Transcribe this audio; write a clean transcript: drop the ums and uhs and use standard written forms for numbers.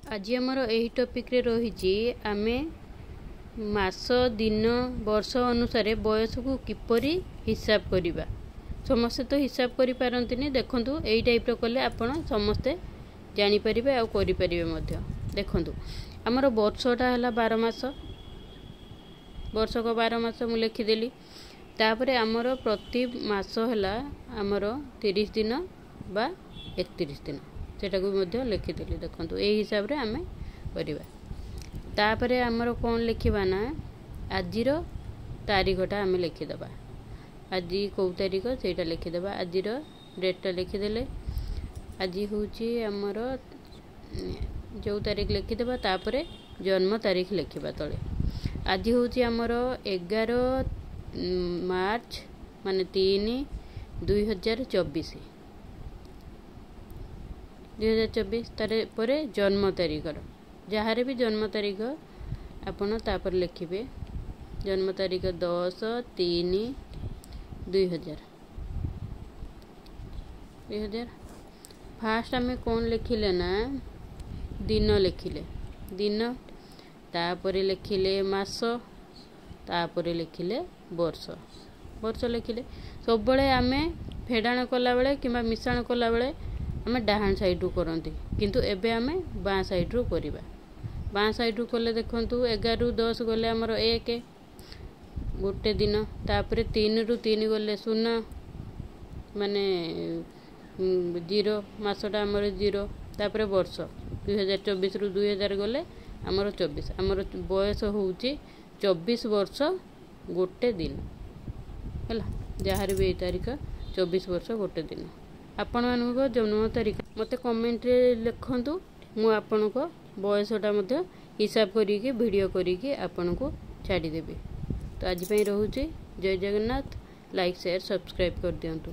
आज आमर यही टॉपिक रे रही आमे मास दिन वर्ष अनुसार बयस को किपरि हिसाब करिबा। समस्ते तो हिसाब करि पारंतिनी। देखंतु एई टाइप रो कले आपण समस्ते जानि परिबे आ करि परिबे मध्य। देखंतु आमर वर्षटा हला 12 मास, वर्ष को 12 मास मु लिखि देली। तापरे आमर प्रति मास हला आमर 30 दिन बा 31 दिन, सेटा को मध्य लिखि देली। देखंतु ए हिसाब रे आमे करिबा। तापरे आमर कोन लिखिबा ना आजिरो तारीखटा आमे लिखि दबा। आजि को तारीख सेटा लिखि दबा। आजिरो डेटटा लिखि देले। आजि होची आमर जो तारीख लिखि दबा। तापरे जन्म तारीख लिखिबा तळे। आजि होची आमर 11 मार्च माने 3 2024 तारे परे जन्म तारीख जहारे भी जन्म तारीख आपण तापर लिखिबे। जन्म तारीख 10/3/2000। फास्ट आमे कौन लिखिले ना दिन लिखिले। दिन तापरे लिखिले मास, तापरे लिखिले वर्ष। वर्ष लिखिले सब बळे आमे फेडाण कला बेले किबा मिश्रण कला बेले आमे डाहाण साइड रु करंती, किंतु एबे आमे बां साइड रु करिबा। बां साइड रु कले देखंतु 11 रु 10 गले हमर 1 गोटे दिन। तापरे 3 रु 3 गले 0 माने 0 मासटा हमर 0। तापरे वर्ष 2024 रु 2000 गले हमर 24। हमर बयस होउची 24 वर्ष गोटे दिन हला। जहार भी तारीख 24 वर्ष गोटे दिन। आपण मानको जन्म तारीख मते कमेंट रे लिखंतु। मु आपण को बयसटा मध्य हिसाब करी के वीडियो करी के आपण को छाडी देबे। तो आज पई रहूची। जय जगन्नाथ। लाइक शेयर सब्सक्राइब कर दियंतु।